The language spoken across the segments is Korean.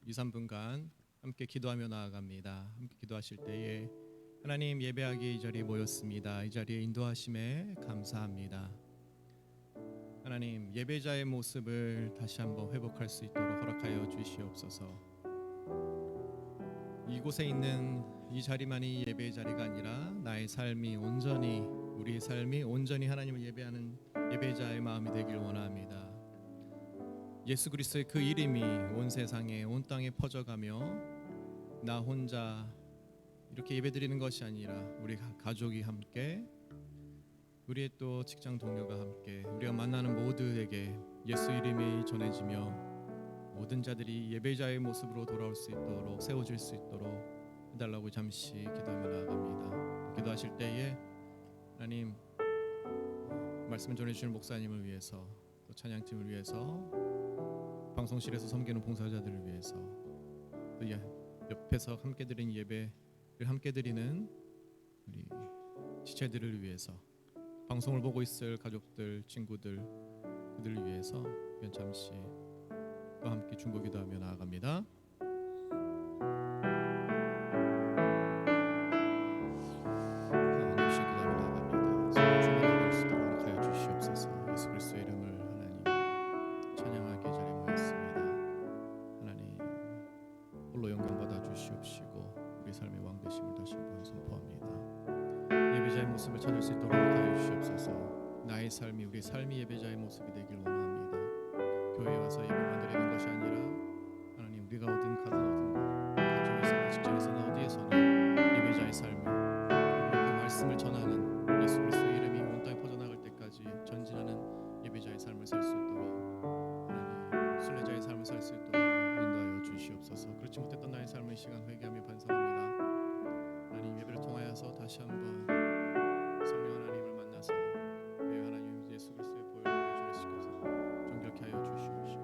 2, 3분간 함께 기도하며 나아갑니다. 함께 기도하실 때에 하나님, 예배하기 이 자리에 모였습니다. 이 자리에 인도하심에 감사합니다. 하나님, 예배자의 모습을 다시 한번 회복할 수 있도록 허락하여 주시옵소서. 이곳에 있는 이 자리만이 예배의 자리가 아니라 나의 삶이 온전히, 우리의 삶이 온전히 하나님을 예배하는 예배자의 마음이 되길 원합니다. 예수 그리스도의 그 이름이 온 세상에, 온 땅에 퍼져가며 나 혼자 이렇게 예배드리는 것이 아니라 우리 가족이 함께, 우리의 또 직장 동료가 함께, 우리가 만나는 모두에게 예수 이름이 전해지며 모든 자들이 예배자의 모습으로 돌아올 수 있도록, 세워질 수 있도록 해달라고 잠시 기도하며 나아갑니다. 기도하실 때에 하나님, 말씀을 전해주시는 목사님을 위해서, 또 찬양팀을 위해서, 방송실에서 섬기는 봉사자들을 위해서, 또 옆에서 함께 드리는 예배를 함께 드리는 우리 지체들을 위해서, 방송을 보고 있을 가족들, 친구들, 그들을 위해서 잠시 또 함께 중보기도하며 나아갑니다. 예수 그리스도의 이름을 하나님 찬양하기 자리에 모였습니다. 하나님, 홀로 영광 받아 주시옵시고 우리 삶의 왕 되심을 다시 한번 선포합니다. 예배자의 모습을 찾을 수 있도록 하여 주시옵소서. 나의 삶이, 우리 삶이 예배자의 모습이 되길 원합니다. 교회에 와서 예배만 드리는 것이 아니라 하나님, 우리가 얻은 가정에서나 직장에서나 어디에서나 예배자의 삶을, 그리고 그 말씀을 전하는 예수 그리스도의 이름이 온 땅에 퍼져나갈 때까지 전진하는 예배자의 삶을 살 수 있도록, 하나님, 순례자의 삶을 살 수 있도록 인도하여 주시옵소서. 그렇지 못했던 나의 삶을 이 시간 회개하며 반성합니다. 하나님, 예배를 통하여서 다시 한번 성령 하나님을 만나서 하나님 예수 그리스도의 보혈을 준례시켜서 정결케 하여 주시옵시고,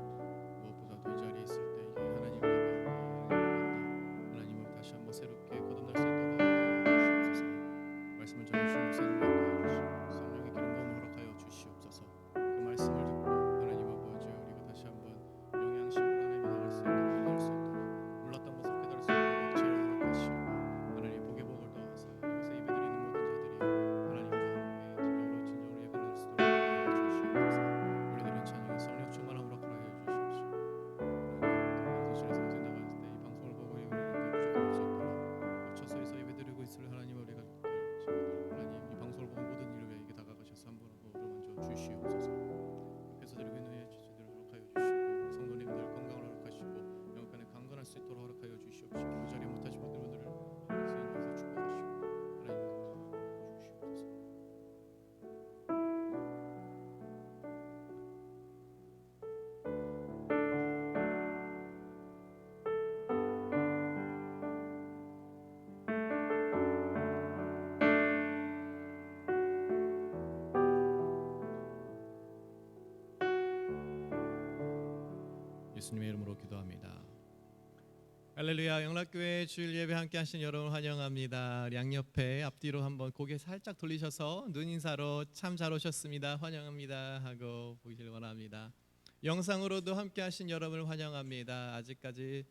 무엇보다도 이 자리에 있을 때 이게 하나님을 예배하는 하나님을 다시 한번 새롭게 거듭날 수 있도록 하여 주시옵소서. 말씀을 전해주신 목사님을 인도하여 주시고 성령의 기름 부음을 허락하여 주시옵소서. 그 말씀을 듣고 하나님 아버지, 우리가 다시 한번 영양식으로 하나님 나갈 수 있도록, 깨달을 수 있도록, 몰랐던 것을 깨달을 수 있도록 지혜를 허락하시고 하나님 복의 복을 더하사 이곳에 예배드리는 모든 자들이 하나님과 함께 진정으로 예배를 할 수 있도록 하여 주시옵소서. 우리들은 찬양의 성령 충만함을 허락하여 주시옵시고, 방송실에서 언제 나갈 때 이 방송을 보고 우리에게 부족함 없이 있도록 처소에서 예배드리고 있을 하나님, 우리 가족들, 친구들, 하나님, 이 방송을 보는 모든 이들에게 다가가셔서 한 번으로 먼저 주시옵소서. 옆에서 드리고 있는 지체들을 허락하여 주시고, 성도님들 건강을 허락하시고 영육간에 강건할 수 있도록 허락하여 주시옵시고, 이 자리에 못하신 분들을 인도해서 축복하시고 하나님 주시옵소서. 예수님의 이름으로 기도합니다. 할렐루야. 영락교회 주일 예배 함께 하신 여러분 환영합니다. 양옆에 앞뒤로 한번 고개 살짝 돌리셔서 눈 인사로 참 잘 오셨습니다, 환영합니다 하고 보시길 원합니다. 영상으로도 함께 하신 여러분을 환영합니다. 아직까지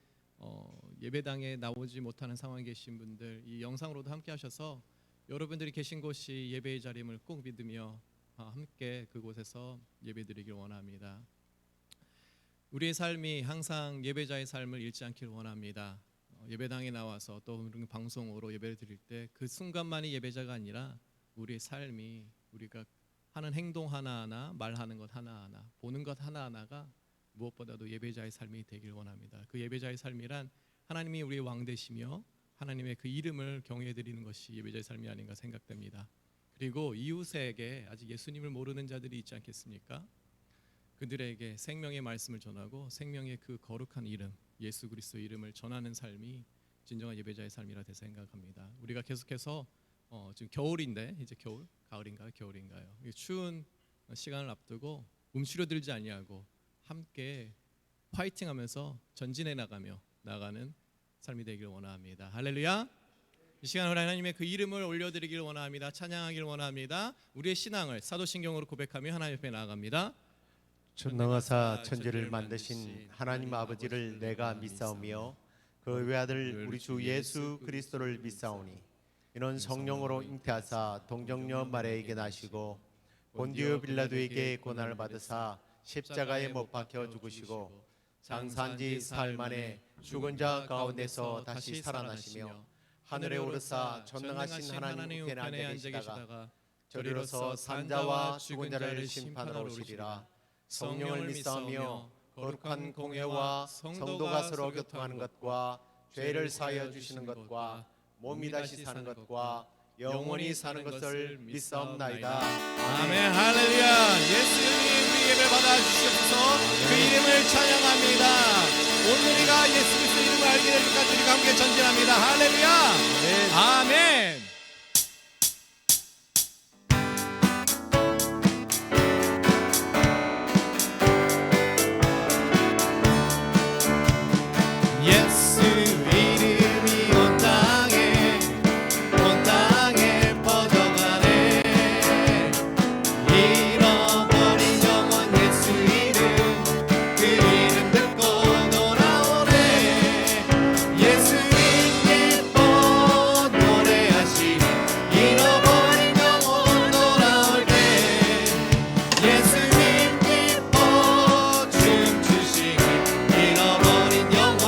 예배당에 나오지 못하는 상황에 계신 분들, 이 영상으로도 함께 하셔서 여러분들이 계신 곳이 예배의 자리임을 꼭 믿으며 함께 그곳에서 예배드리길 원합니다. 우리의 삶이 항상 예배자의 삶을 잃지 않길 원합니다. 예배당에 나와서 또 방송으로 예배를 드릴 때 그 순간만이 예배자가 아니라 우리의 삶이, 우리가 하는 행동 하나하나, 말하는 것 하나하나, 보는 것 하나하나가 무엇보다도 예배자의 삶이 되길 원합니다. 그 예배자의 삶이란 하나님이 우리의 왕 되시며 하나님의 그 이름을 경외해 드리는 것이 예배자의 삶이 아닌가 생각됩니다. 그리고 이웃에게 아직 예수님을 모르는 자들이 있지 않겠습니까? 그들에게 생명의 말씀을 전하고 생명의 그 거룩한 이름, 예수 그리스도의 이름을 전하는 삶이 진정한 예배자의 삶이라 생각합니다. 우리가 계속해서 지금 겨울인데, 이제 가을인가요? 겨울인가요? 추운 시간을 앞두고 움츠려들지 아니하고 함께 파이팅하면서 전진해 나가는 삶이 되길 원합니다. 할렐루야. 이 시간 하나님의 그 이름을 올려드리길 원합니다. 찬양하길 원합니다. 우리의 신앙을 사도신경으로 고백하며 하나님 앞에 나아갑니다. 전능하사 천지를 만드신 하나님 아버지를 내가 믿사오며 그 외아들 우리 주 예수 그리스도를 믿사오니 이는 성령으로 잉태하사 동정녀 마리아에게 나시고 본디오 빌라도에게 고난을 받으사 십자가에 못 박혀 죽으시고 장사한 지 사흘 만에 죽은 자 가운데서 다시 살아나시며 하늘에 오르사 전능하신 하나님 우편에 앉아 계시다가 저리로서 산자와 죽은 자를 심판하러 오시리라. 성령을 믿사오며 거룩한 공회와 성도가 서로 교통하는 것과 죄를 사하여 주시는 것과 몸이 다시 사는 것과 영원히 사는 것을 믿사옵나이다. 아멘. 할렐루야. 예수님 우리 예배를 받아주시옵소서. 그 이름을 찬양합니다. 오늘 우리가 예수 그리스도 이름을 알게 될 때까지 우리가 함께 전진합니다. 할렐루야. 아멘. 예수 이름이 온 땅에 뻗어가네. 잃어버린 영혼 예수 이름 그 이름 듣고 돌아오네. 예수님 기뻐 노래하시니 잃어버린 영혼 돌아올 때 예수님 기뻐 춤추시니 잃어버린 영혼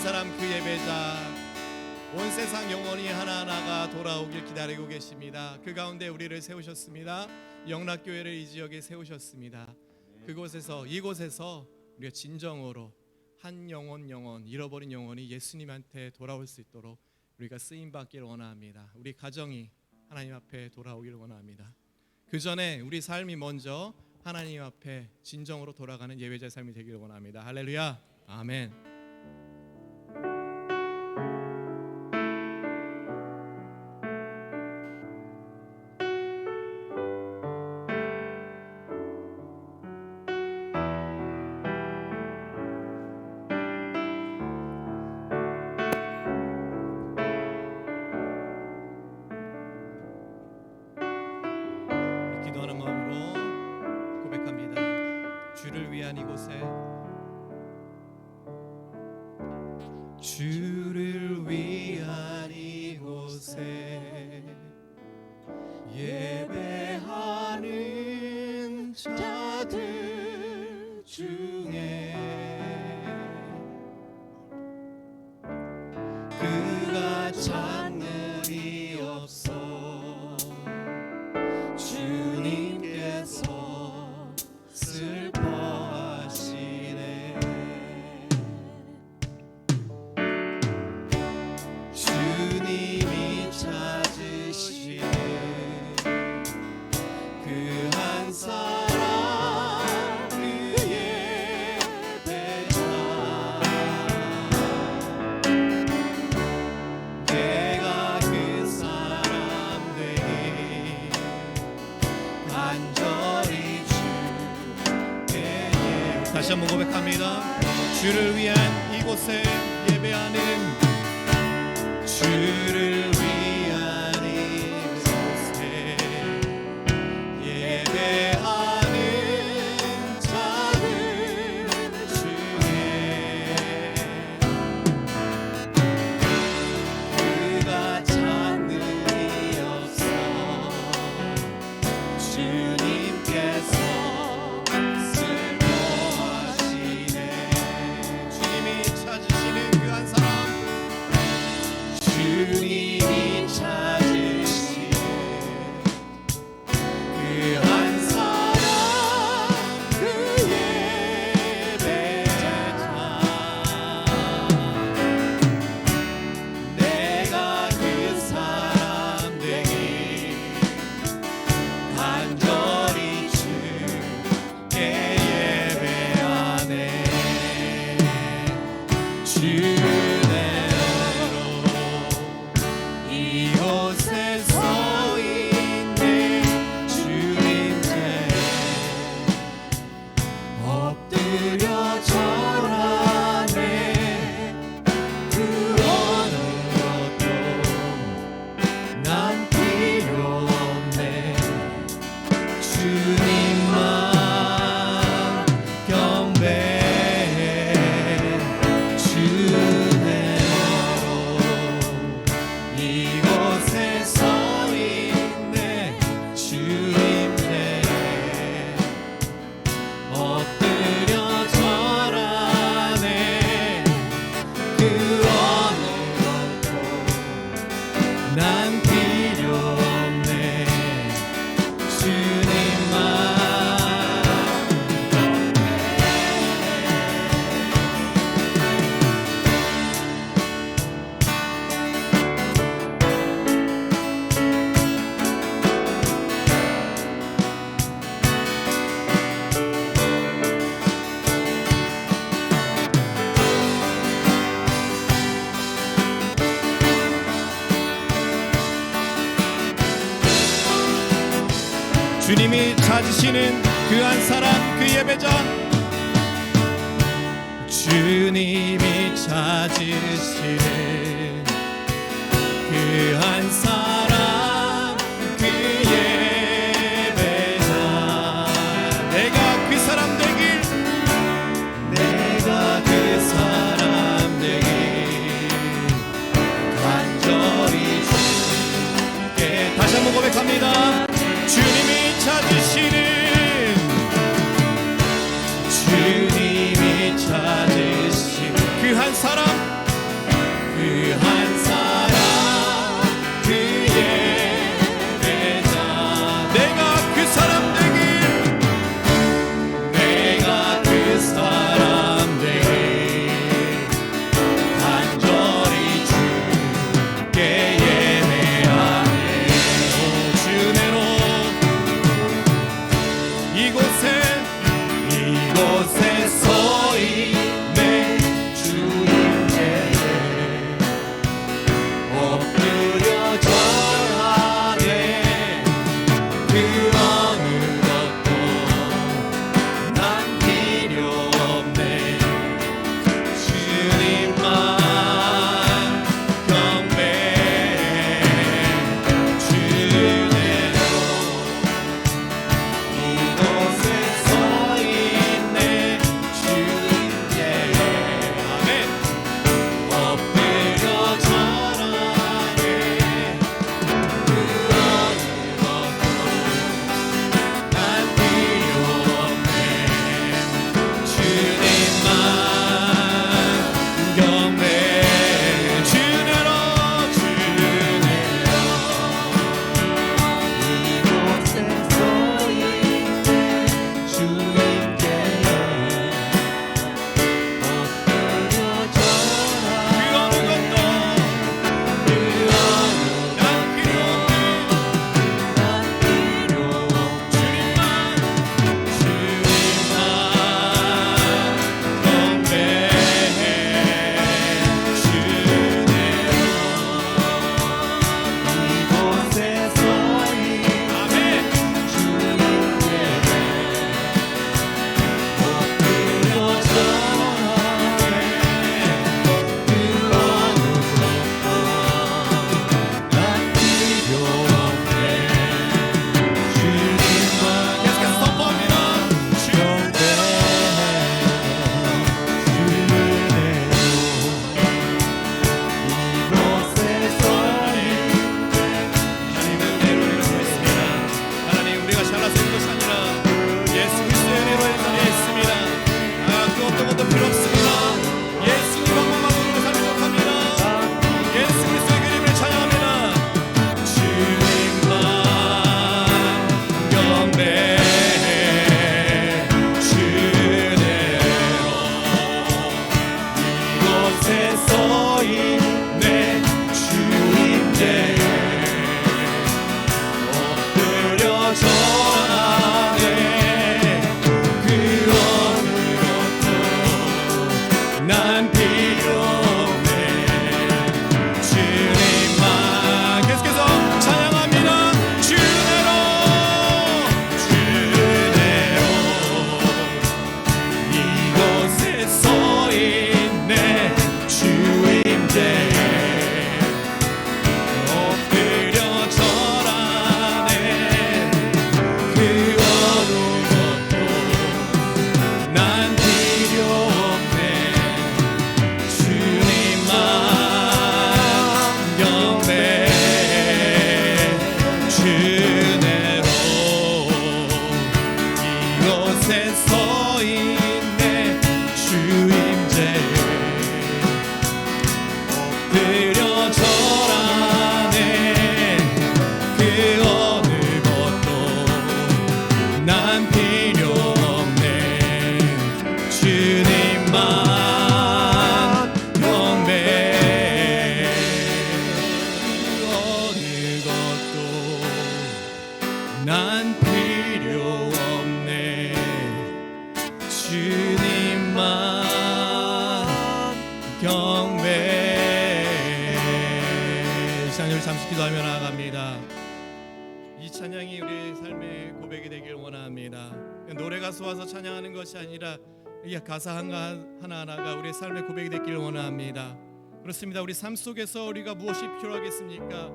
사람 그 예배자 온 세상 영혼이 하나하나가 돌아오길 기다리고 계십니다. 그 가운데 우리를 세우셨습니다. 영락교회를 이 지역에 세우셨습니다. 그곳에서 이곳에서 우리가 진정으로 한 영혼 잃어버린 영혼이 예수님한테 돌아올 수 있도록 우리가 쓰임받기를 원합니다. 우리 가정이 하나님 앞에 돌아오기를 원합니다. 그 전에 우리 삶이 먼저 하나님 앞에 진정으로 돌아가는 예배자의 삶이 되기를 원합니다. 할렐루야, 아멘. 기도하는 마음으로 고백합니다. 주를 위한 이곳에, 주를 위한 이곳에 예배하는 자들 중에 그가 찾는이 없어 주님께서 슬퍼하시네. 주님이 찾으시는 그 한 사람 그 예배자 내가 그 사람 되기 간절히 주께 다시 한번 고백합니다. 주를 위한 이곳에 예배하는 주를 위한 이곳에 예배하는 자들 중에 그가 찾는 이 없어 주님께서 슬퍼하시네. 주님이 찾으시는 그 한 사람, 주님이 찾으시는 그 한 사람 그 예배자 내가 그 사람 되기 간절히 주께 예배하네. 주대로 이곳에 서 있네. 주님께 엎드려 절하네. 그 어느 것도 난 필요 없네. 주님만 경배해. 주대로 이곳에 서 있네. 주님께 엎드려 절하네. 그 어느 것도 난 필요 없네. 주님만 주님이 찾으시는 그 한 사람 그 예배자 주님이 찾으시는 그 한 사람 그 예배자 내가 그 사람 되길 내가 그 사람 되길 간절히 주께 다시 한번 고백합니다. 주님이 찾으시는 주님이 찾으시는 그 한 사람 시간을 잠시 기도하며 나아갑니다. 이 찬양이 우리의 삶의 고백이 되길 원합니다. 노래 가수 와서 찬양하는 것이 아니라 이 가사 하나하나가 우리의 삶의 고백이 되길 원합니다. 그렇습니다. 우리 삶 속에서 우리가 무엇이 필요하겠습니까?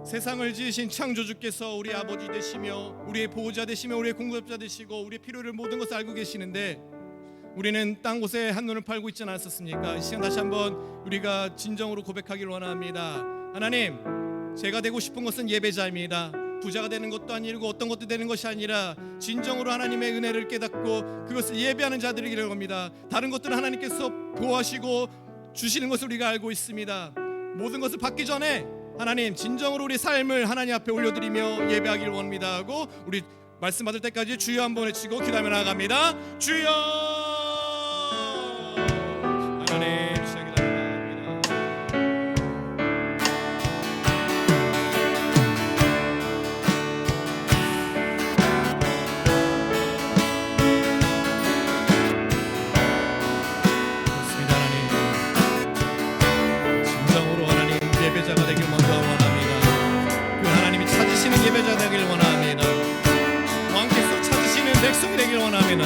세상을 지으신 창조주께서 우리 아버지 되시며 우리의 보호자 되시며 우리의 공급자 되시고 우리의 필요를 모든 것을 알고 계시는데 우리는 땅 곳에 한눈을 팔고 있지 않았었습니까? 이 시간 다시 한번 우리가 진정으로 고백하길 원합니다. 하나님, 제가 되고 싶은 것은 예배자입니다. 부자가 되는 것도 아니고 어떤 것도 되는 것이 아니라 진정으로 하나님의 은혜를 깨닫고 그것을 예배하는 자들이기를 합니다. 다른 것들은 하나님께서 보호하시고 주시는 것을 우리가 알고 있습니다. 모든 것을 받기 전에 하나님 진정으로 우리 삶을 하나님 앞에 올려드리며 예배하기를 원합니다 하고 우리 말씀 받을 때까지 주여 한번 외치고 기도하며 나아갑니다. 주여. 하나님 시작이 나갑니다. 그렇습니다. 하나님 진정으로 하나님 예배자가 되길 먼저 원합니다. 그 하나님이 찾으시는 예배자 되길 원합니다. 왕께서 찾으시는 백성이 되길 원합니다.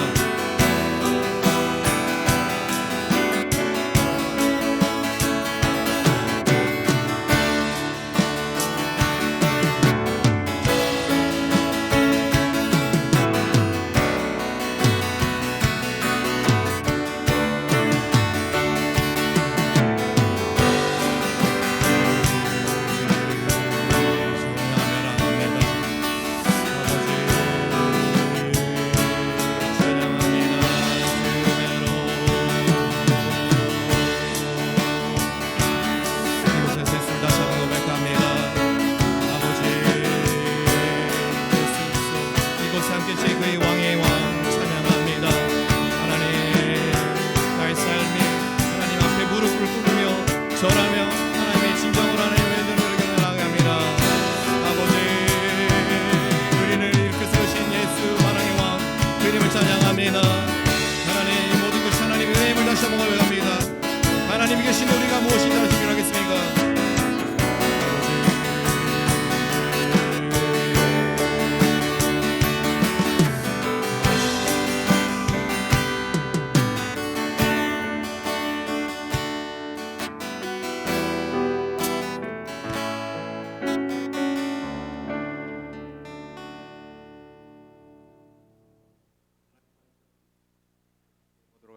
하나님이 계신 우리가 무엇이 다르시길 하겠습니까?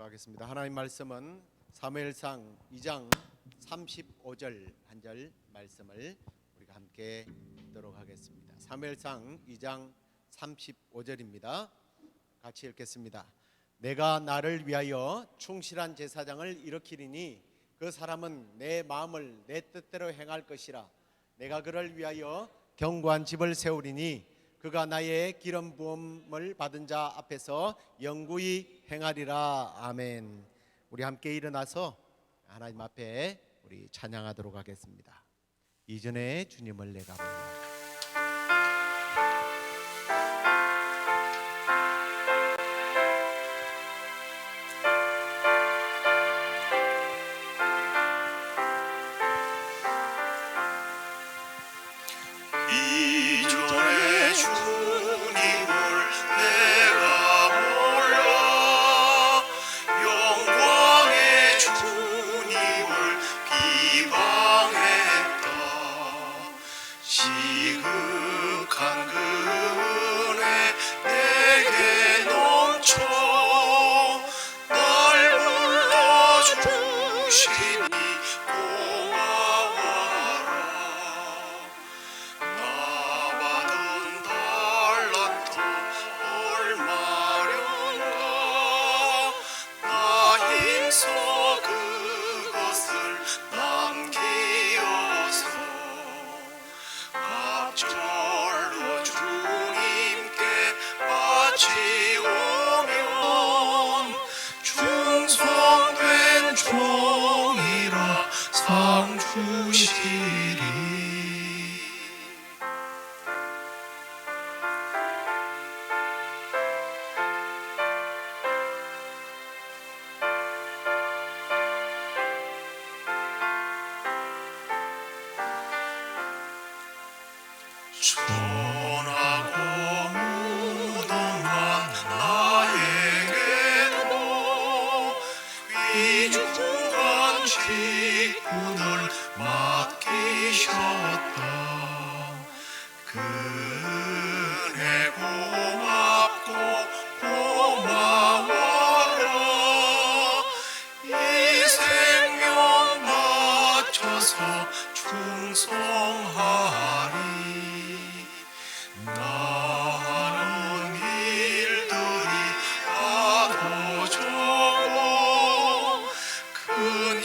하겠습니다. 하나님 말씀은 사무엘상 2장 35절 한 절 말씀을 우리가 함께 읽도록 하겠습니다. 사무엘상 2장 35절입니다. 같이 읽겠습니다. 내가 나를 위하여 충실한 제사장을 일으키리니 그 사람은 내 마음을 내 뜻대로 행할 것이라. 내가 그를 위하여 견고한 집을 세우리니 그가 나의 기름 부음을 받은 자 앞에서 영구히 행하리라. 아멘. 우리 함께 일어나서 하나님 앞에 우리 찬양하도록 하겠습니다. 이전에 주님을 내가 몰라. 이전에 주님을 내가 몰라 영광의 주님을 비방했다. 지극한 그 은혜 내게 넘쳐 날 불러주시니 고마워라. 나 받은 다 선하고 무능한 나에게도 귀중한 직분을 맡기셨다. 그네 고맙고 고마워라. 이 생명 바쳐서 충성하리. 나는 일들이 다도 적어 큰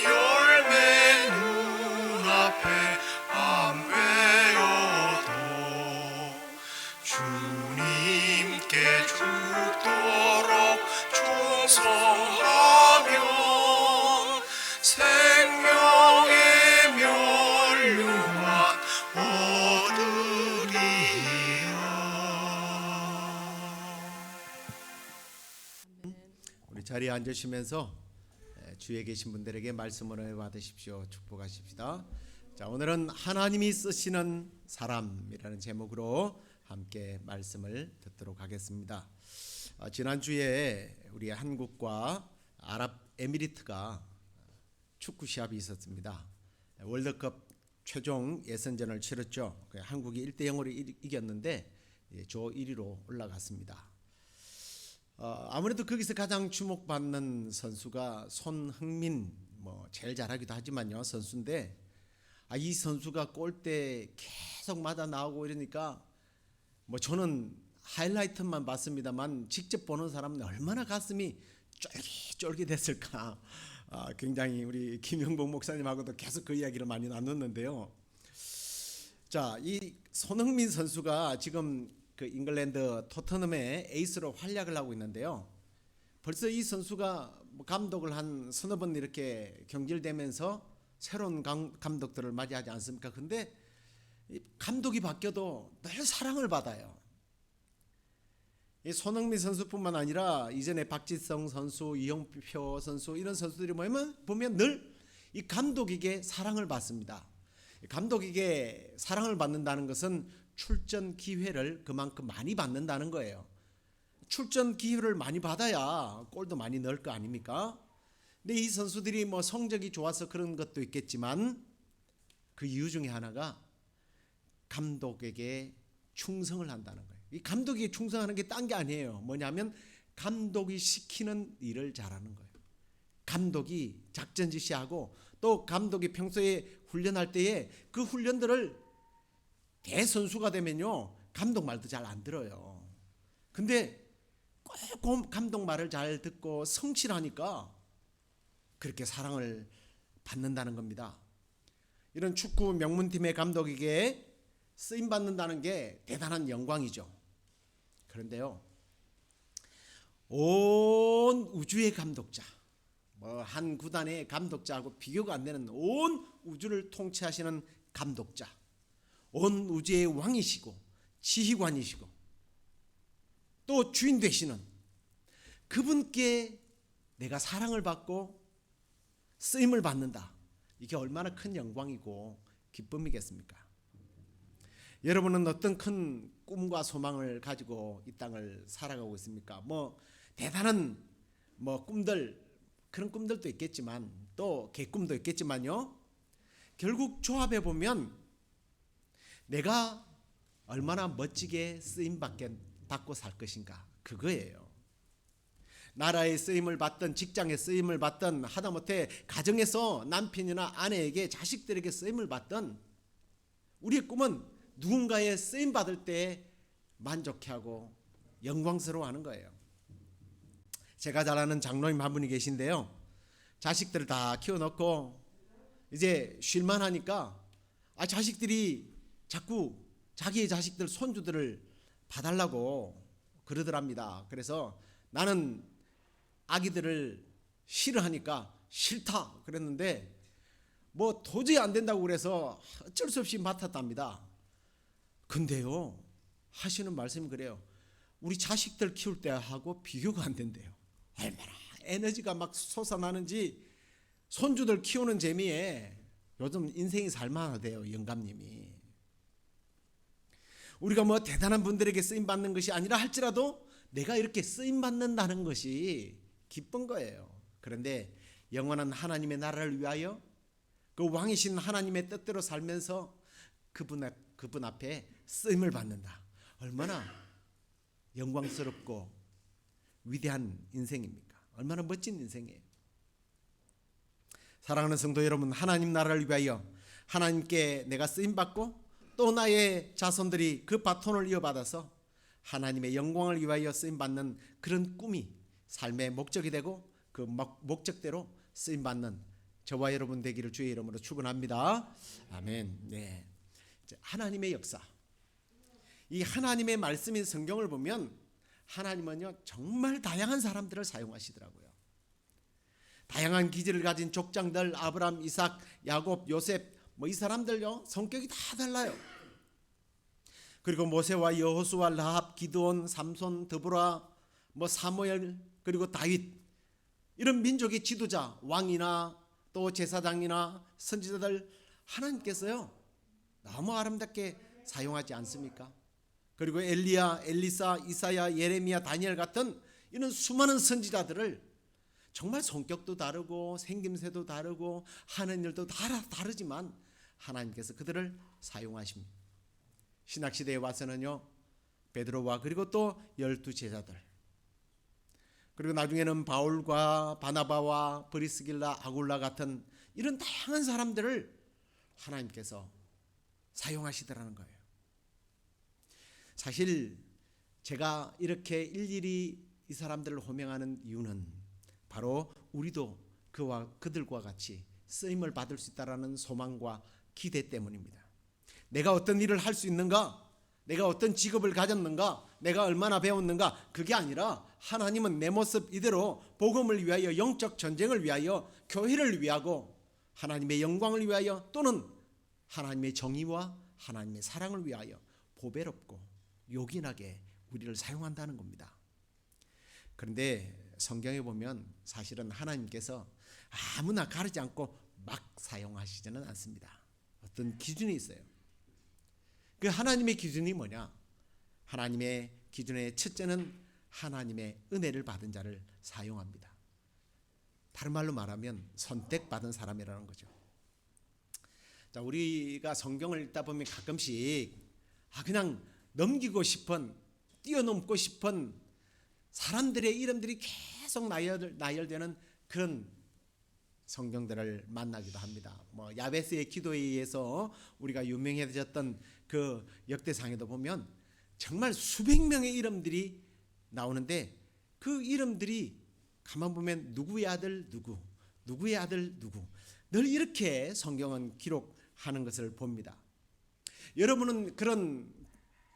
열매 눈앞에 안 베어도 주님께 죽도록 충성하면 생명의 면류관 얻으리요. 우리 자리에 앉으시면서 주위에 계신 분들에게 말씀을 받으십시오. 축복하십시다. 자, 오늘은 하나님이 쓰시는 사람이라는 제목으로 함께 말씀을 듣도록 하겠습니다. 지난주에 우리 한국과 아랍에미리트가 축구 시합이 있었습니다. 월드컵 최종 예선전을 치렀죠. 한국이 1대0으로 이겼는데 조 1위로 올라갔습니다. 아무래도 거기서 가장 주목받는 선수가 손흥민, 제일 잘하기도 하지만요, 선수인데 이 선수가 골대 계속 맞아 나오고 이러니까 저는 하이라이트만 봤습니다만 직접 보는 사람은 얼마나 가슴이 쫄깃쫄깃했을까. 굉장히 우리 김영복 목사님하고도 계속 그 이야기를 많이 나눴는데요. 자, 이 손흥민 선수가 지금 그 잉글랜드 토트넘의 에이스로 활약을 하고 있는데요. 벌써 이 선수가 감독을 한 서너 번 이렇게 경질되면서 새로운 감독들을 맞이하지 않습니까? 근데 감독이 바뀌어도 늘 사랑을 받아요. 이 손흥민 선수뿐만 아니라 이전에 박지성 선수, 이용표 선수 이런 선수들이 보면 늘 이 감독에게 사랑을 받습니다. 감독에게 사랑을 받는다는 것은 출전 기회를 그만큼 많이 받는다는 거예요. 출전 기회를 많이 받아야 골도 많이 넣을 거 아닙니까? 근데 이 선수들이 성적이 좋아서 그런 것도 있겠지만 그 이유 중에 하나가 감독에게 충성을 한다는 거예요. 이 감독에게 충성하는 게 딴 게 아니에요. 뭐냐면 감독이 시키는 일을 잘하는 거예요. 감독이 작전 지시하고 또 감독이 평소에 훈련할 때에 그 훈련들을 대선수가 되면요, 감독 말도 잘 안 들어요. 근데 꼭 감독 말을 잘 듣고 성실하니까 그렇게 사랑을 받는다는 겁니다. 이런 축구 명문팀의 감독에게 쓰임 받는다는 게 대단한 영광이죠. 그런데요, 온 우주의 감독자, 한 구단의 감독자하고 비교가 안 되는 온 우주를 통치하시는 감독자, 온 우주의 왕이시고 지휘관이시고 또 주인 되시는 그분께 내가 사랑을 받고 쓰임을 받는다. 이게 얼마나 큰 영광이고 기쁨이겠습니까? 여러분은 어떤 큰 꿈과 소망을 가지고 이 땅을 살아가고 있습니까? 대단한 꿈들, 그런 꿈들도 있겠지만 또 개꿈도 있겠지만요, 결국 조합해 보면 내가 얼마나 멋지게 쓰임 받고 살 것인가, 그거예요. 나라의 쓰임을 받든 직장에 쓰임을 받든 하다못해 가정에서 남편이나 아내에게 자식들에게 쓰임을 받든 우리의 꿈은 누군가의 쓰임 받을 때 만족해하고 영광스러워하는 거예요. 제가 잘 아는 장로님 한 분이 계신데요, 자식들을 다 키워놓고 이제 쉴만 하니까 자식들이 자꾸 자기의 자식들 손주들을 봐달라고 그러더랍니다. 그래서 나는 아기들을 싫어하니까 싫다 그랬는데 도저히 안 된다고 그래서 어쩔 수 없이 맡았답니다. 근데요, 하시는 말씀이 그래요. 우리 자식들 키울 때하고 비교가 안 된대요. 얼마나 에너지가 막 솟아나는지 손주들 키우는 재미에 요즘 인생이 살만하대요, 영감님이. 우리가 뭐 대단한 분들에게 쓰임 받는 것이 아니라 할지라도 내가 이렇게 쓰임 받는다는 것이 기쁜 거예요. 그런데 영원한 하나님의 나라를 위하여 그 왕이신 하나님의 뜻대로 살면서 그분 앞에 쓰임을 받는다. 얼마나 영광스럽고 위대한 인생입니까? 얼마나 멋진 인생이에요. 사랑하는 성도 여러분, 하나님 나라를 위하여 하나님께 내가 쓰임 받고 또 나의 자손들이 그 바톤을 이어받아서 하나님의 영광을 위하여 쓰임 받는 그런 꿈이 삶의 목적이 되고 그 목적대로 쓰임 받는 저와 여러분 되기를 주의 이름으로 축원합니다. 아멘. 네. 하나님의 역사. 이 하나님의 말씀인 성경을 보면 하나님은요 정말 다양한 사람들을 사용하시더라고요. 다양한 기질을 가진 족장들, 아브라함, 이삭, 야곱, 요셉, 이 사람들요 성격이 다 달라요. 그리고 모세와 여호수아, 라합, 기드온, 삼손, 드보라, 사무엘, 그리고 다윗, 이런 민족의 지도자, 왕이나 또 제사장이나 선지자들 하나님께서요 너무 아름답게 사용하지 않습니까? 그리고 엘리야, 엘리사, 이사야, 예레미야, 다니엘 같은 이런 수많은 선지자들을 정말 성격도 다르고 생김새도 다르고 하는 일도 다르지만 하나님께서 그들을 사용하십니다. 신학시대에 와서는요 베드로와 그리고 또 12제자들, 그리고 나중에는 바울과 바나바와 브리스길라, 아굴라 같은 이런 다양한 사람들을 하나님께서 사용하시더라는 거예요. 사실 제가 이렇게 일일이 이 사람들을 호명하는 이유는 바로 우리도 그들과 같이 쓰임을 받을 수 있다라는 소망과 기대 때문입니다. 내가 어떤 일을 할 수 있는가, 내가 어떤 직업을 가졌는가, 내가 얼마나 배웠는가, 그게 아니라 하나님은 내 모습 이대로 복음을 위하여, 영적 전쟁을 위하여, 교회를 위하고 하나님의 영광을 위하여 또는 하나님의 정의와 하나님의 사랑을 위하여 보배롭고 요긴하게 우리를 사용한다는 겁니다. 그런데 성경에 보면 사실은 하나님께서 아무나 가르지 않고 막 사용하시지는 않습니다. 어떤 기준이 있어요. 그 하나님의 기준이 뭐냐? 하나님의 기준의 첫째는 하나님의 은혜를 받은 자를 사용합니다. 다른 말로 말하면 선택받은 사람이라는 거죠. 자, 우리가 성경을 읽다 보면 가끔씩 그냥 넘기고 싶은, 뛰어넘고 싶은 사람들의 이름들이 계속 나열되는 그런 성경들을 만나기도 합니다. 야베스의 기도에 의해서 우리가 유명해졌던 그 역대상에도 보면 정말 수백 명의 이름들이 나오는데 그 이름들이 가만 보면 누구의 아들 누구, 누구의 아들 누구, 늘 이렇게 성경은 기록하는 것을 봅니다. 여러분은 그런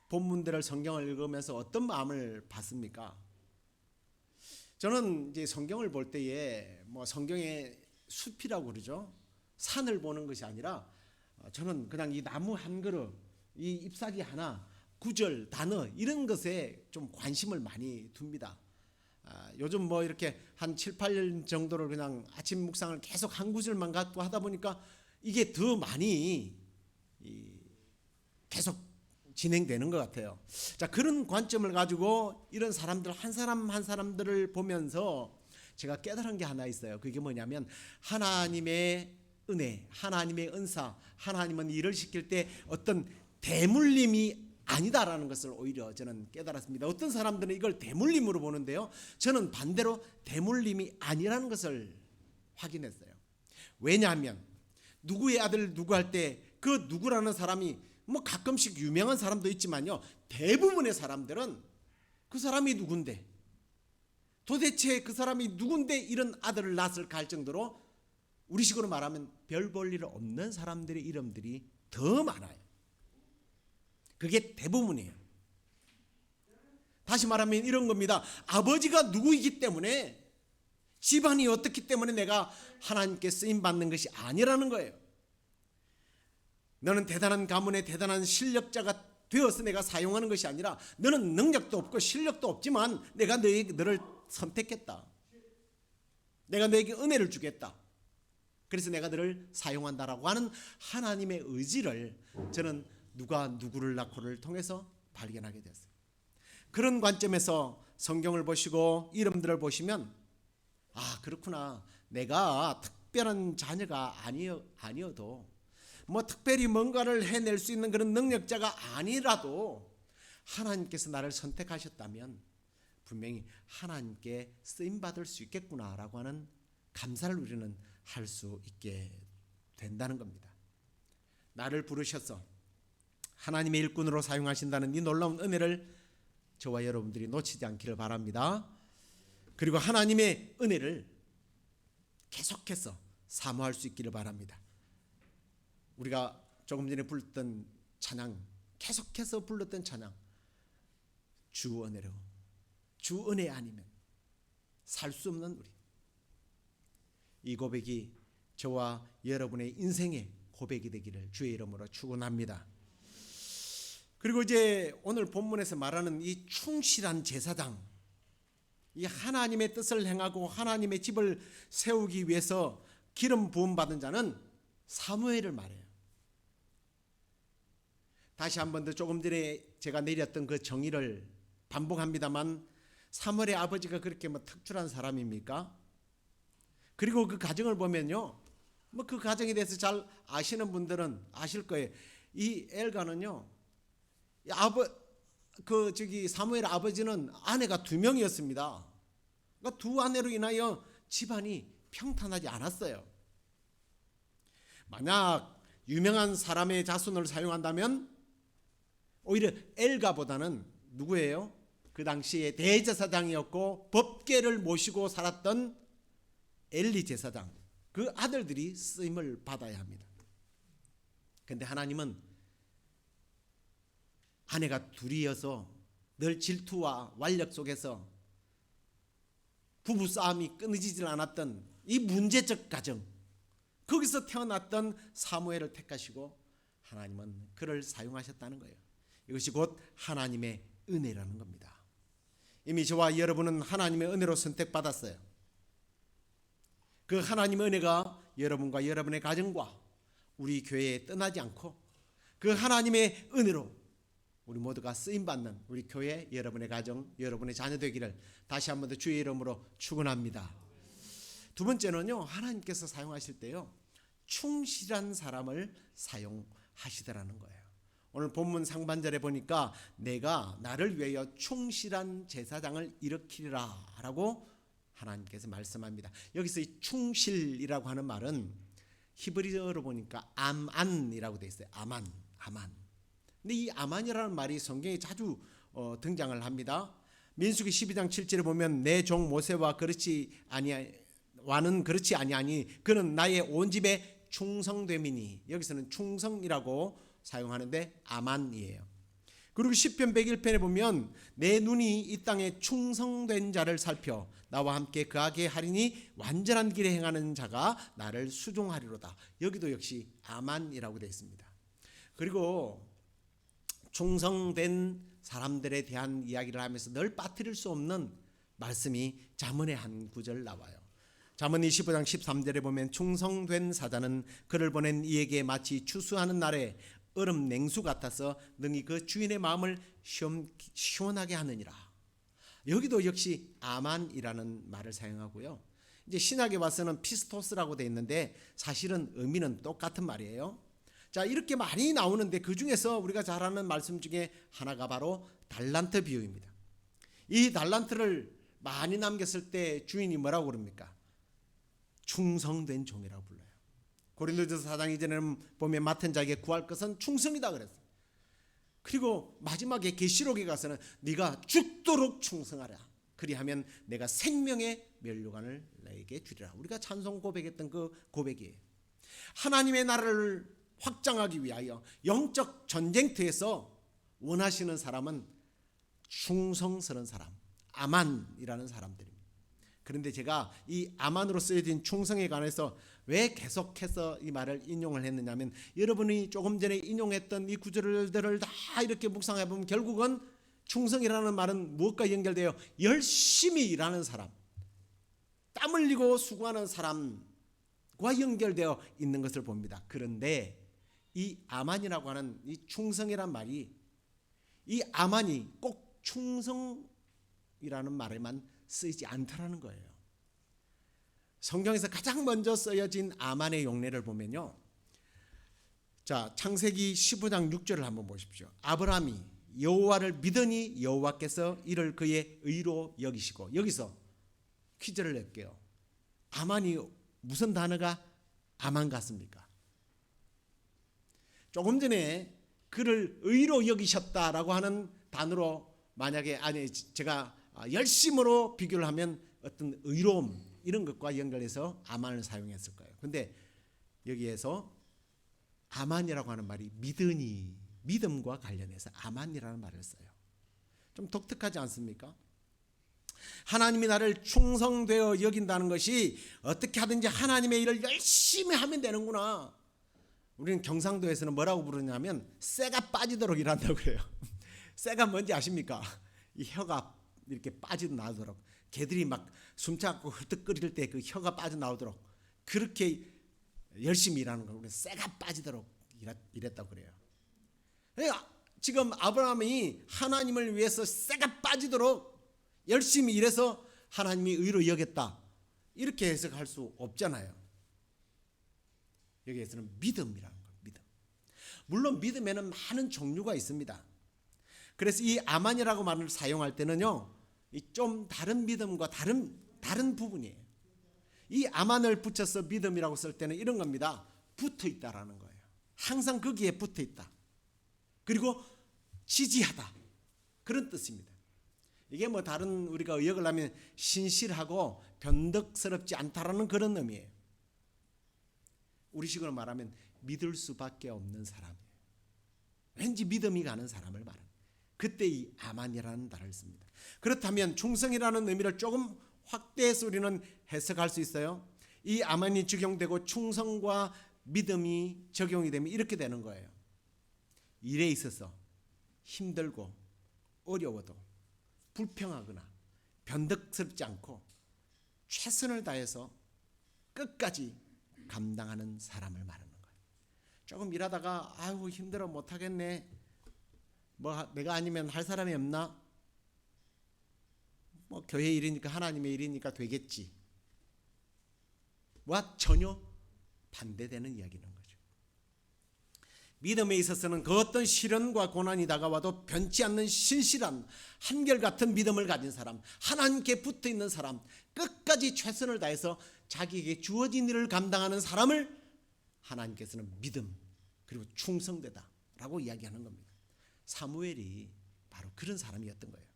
본문들을 성경을 읽으면서 어떤 마음을 받습니까? 저는 이제 성경을 볼 때에 성경의 숲이라고 그러죠. 산을 보는 것이 아니라 저는 그냥 이 나무 한 그루, 이 잎사귀 하나, 구절, 단어 이런 것에 좀 관심을 많이 둡니다. 요즘 이렇게 한 7, 8년 정도를 그냥 아침 묵상을 계속 한 구절만 갖고 하다 보니까 이게 더 많이 계속 진행되는 것 같아요. 자, 그런 관점을 가지고 이런 사람들 한 사람 한 사람들을 보면서 제가 깨달은 게 하나 있어요. 그게 뭐냐면 하나님의 은혜, 하나님의 은사, 하나님은 일을 시킬 때 어떤 대물림이 아니다라는 것을 오히려 저는 깨달았습니다. 어떤 사람들은 이걸 대물림으로 보는데요, 저는 반대로 대물림이 아니라는 것을 확인했어요. 왜냐하면 누구의 아들 누구 할 때 그 누구라는 사람이 가끔씩 유명한 사람도 있지만요, 대부분의 사람들은 그 사람이 누군데, 도대체 그 사람이 누군데 이런 아들을 낳았을까 할 정도로 우리식으로 말하면 별 볼 일 없는 사람들의 이름들이 더 많아요. 그게 대부분이에요. 다시 말하면 이런 겁니다. 아버지가 누구이기 때문에, 집안이 어떻기 때문에 내가 하나님께 쓰임받는 것이 아니라는 거예요. 너는 대단한 가문의 대단한 실력자가 되어서 내가 사용하는 것이 아니라, 너는 능력도 없고 실력도 없지만 내가 너를 선택했다. 내가 너에게 은혜를 주겠다. 그래서 내가 너를 사용한다라고 하는 하나님의 의지를 저는 누가 누구를 낳고를 통해서 발견하게 됐어요. 그런 관점에서 성경을 보시고 이름들을 보시면 아, 그렇구나. 내가 특별한 자녀가 아니어도 뭐 특별히 뭔가를 해낼 수 있는 그런 능력자가 아니라도 하나님께서 나를 선택하셨다면 분명히 하나님께 쓰임받을 수 있겠구나라고 하는 감사를 우리는 할 수 있게 된다는 겁니다. 나를 부르셔서 하나님의 일꾼으로 사용하신다는 이 놀라운 은혜를 저와 여러분들이 놓치지 않기를 바랍니다. 그리고 하나님의 은혜를 계속해서 사모할 수 있기를 바랍니다. 우리가 조금 전에 불렀던 찬양, 계속해서 불렀던 찬양, 주 은혜로, 주 은혜 아니면 살 수 없는 우리. 이 고백이 저와 여러분의 인생의 고백이 되기를 주의 이름으로 축원합니다. 그리고 이제 오늘 본문에서 말하는 이 충실한 제사장, 이 하나님의 뜻을 행하고 하나님의 집을 세우기 위해서 기름 부음 받은 자는 사무엘을 말해요. 다시 한 번 더 조금 전에 제가 내렸던 그 정의를 반복합니다만 사무엘의 아버지가 그렇게 뭐 특출한 사람입니까? 그리고 그 가정을 보면요, 뭐 그 가정에 대해서 잘 아시는 분들은 아실 거예요. 이 엘가는요, 사무엘 아버지는 아내가 2명이었습니다. 그러니까 2 아내로 인하여 집안이 평탄하지 않았어요. 만약 유명한 사람의 자손을 사용한다면 오히려 엘가보다는 누구예요? 그 당시에 대제사장이었고 법궤를 모시고 살았던 엘리 제사장, 그 아들들이 쓰임을 받아야 합니다. 그런데 하나님은 아내가 2이어서 늘 질투와 완력 속에서 부부싸움이 끊어지질 않았던 이 문제적 가정, 거기서 태어났던 사무엘을 택하시고 하나님은 그를 사용하셨다는 거예요. 이것이 곧 하나님의 은혜라는 겁니다. 이미 저와 여러분은 하나님의 은혜로 선택받았어요. 그 하나님의 은혜가 여러분과 여러분의 가정과 우리 교회에 떠나지 않고 그 하나님의 은혜로 우리 모두가 쓰임받는 우리 교회, 여러분의 가정, 여러분의 자녀 되기를 다시 한 번 더 주의 이름으로 축원합니다. 두 번째는요, 하나님께서 사용하실 때요, 충실한 사람을 사용하시더라는 거예요. 오늘 본문 상반절에 보니까 내가 나를 위하여 충실한 제사장을 일으키리라 라고 하나님께서 말씀합니다. 여기서 이 충실이라고 하는 말은 히브리어로 보니까 아만이라고 되어 있어요. 아만. 근데 이 아만이라는 말이 성경에 자주 등장을 합니다. 민수기 12장 7절에 보면 내 종 모세와 와는 그렇지 아니하니 그는 나의 온 집에 충성됨이니, 여기서는 충성이라고 사용하는데 아만이에요. 그리고 시편 101편에 보면 내 눈이 이 땅에 충성된 자를 살펴 나와 함께 그하게 하리니 완전한 길에 행하는 자가 나를 수종하리로다. 여기도 역시 아만이라고 되어 있습니다. 그리고 충성된 사람들에 대한 이야기를 하면서 늘 빠뜨릴 수 없는 말씀이 잠언의 한 구절 나와요. 잠언 25장 13절에 보면 충성된 사자는 그를 보낸 이에게 마치 추수하는 날에 얼음 냉수 같아서 능히 그 주인의 마음을 시원하게 하느니라. 여기도 역시 아만이라는 말을 사용하고요. 이제 신학에 와서는 피스토스라고 되어 있는데 사실은 의미는 똑같은 말이에요. 자, 이렇게 많이 나오는데 그 중에서 우리가 잘 아는 말씀 중에 하나가 바로 달란트 비유입니다. 이 달란트를 많이 남겼을 때 주인이 뭐라고 그럽니까? 충성된 종이라고 불러요. 고린도전서 4장 2절에는 보면 맡은 자에게 구할 것은 충성이다 그랬어요. 그리고 마지막에 계시록에 가서는 네가 죽도록 충성하라. 그리하면 내가 생명의 면류관을 너에게 주리라. 우리가 찬송 고백했던 그 고백이에요. 하나님의 나라를 확장하기 위하여 영적 전쟁터에서 원하시는 사람은 충성스러운 사람, 아만이라는 사람들입니다. 그런데 제가 이 아만으로 쓰여진 충성에 관해서 왜 계속해서 이 말을 인용을 했느냐면, 여러분이 조금 전에 인용했던 이 구절들을 다 이렇게 묵상해 보면 결국은 충성이라는 말은 무엇과 연결되어 열심히 일하는 사람, 땀 흘리고 수고하는 사람과 연결되어 있는 것을 봅니다. 그런데 이 아만이라고 하는 이 충성이란 말이 이 아만이 꼭 충성이라는 말에만 쓰이지 않더라는 거예요. 성경에서 가장 먼저 쓰여진 아만의 용례를 보면요. 자, 창세기 15장 6절을 한번 보십시오. 아브라함이 여호와를 믿으니 여호와께서 이를 그의 의로 여기시고, 여기서 퀴즈를 낼게요. 아만이 무슨 단어가 아만 같습니까? 조금 전에 그를 의로 여기셨다라고 하는 단어로 만약에 제가 열심으로 비교를 하면 어떤 의로움 이런 것과 연결해서 아만을 사용했을 거예요. 근데 여기에서 아만이라고 하는 말이 믿으니, 믿음과 관련해서 아만이라는 말을 써요. 좀 독특하지 않습니까? 하나님이 나를 충성되어 여긴다는 것이 어떻게 하든지 하나님의 일을 열심히 하면 되는구나. 우리는 경상도에서는 뭐라고 부르냐면 쇠가 빠지도록 일한다고 그래요. 쇠가 뭔지 아십니까? 이 혀가 이렇게 빠져나오도록, 개들이 막 숨차고 헐떡거릴 때 그 혀가 빠져나오도록 그렇게 열심히 일하는 거. 우리는 쇠가 빠지도록 일했다고 그래요. 그러니까 지금 아브라함이 하나님을 위해서 쇠가 빠지도록 열심히 일해서 하나님이 의로 여겼다, 이렇게 해석할 수 없잖아요. 여기에서는 믿음이라는 거예요. 믿음. 물론 믿음에는 많은 종류가 있습니다. 그래서 이 아만이라고 말을 사용할 때는요, 좀 다른 믿음과 다른 부분이에요. 이 아만을 붙여서 믿음이라고 쓸 때는 이런 겁니다. 붙어 있다라는 거예요. 항상 거기에 붙어 있다. 그리고 지지하다, 그런 뜻입니다. 이게 뭐 다른 우리가 의역을 하면 신실하고 변덕스럽지 않다라는 그런 의미예요. 우리식으로 말하면 믿을 수밖에 없는 사람이에요. 왠지 믿음이 가는 사람을 말합니다. 그때 이 아만이라는 단어를 씁니다. 그렇다면 충성이라는 의미를 조금 확대해서 우리는 해석할 수 있어요. 이 아만이 적용되고 충성과 믿음이 적용이 되면 이렇게 되는 거예요. 일에 있어서 힘들고 어려워도 불평하거나 변덕스럽지 않고 최선을 다해서 끝까지 감당하는 사람을 말하는 거예요. 조금 일하다가 아이고 힘들어 못하겠네, 뭐 내가 아니면 할 사람이 없나, 뭐 교회 일이니까 하나님의 일이니까 되겠지, 와 전혀 반대되는 이야기는 거죠. 믿음에 있어서는 그 어떤 시련과 고난이 다가와도 변치 않는 신실한 한결같은 믿음을 가진 사람, 하나님께 붙어있는 사람, 끝까지 최선을 다해서 자기에게 주어진 일을 감당하는 사람을 하나님께서는 믿음 그리고 충성되다라고 이야기하는 겁니다. 사무엘이 바로 그런 사람이었던 거예요.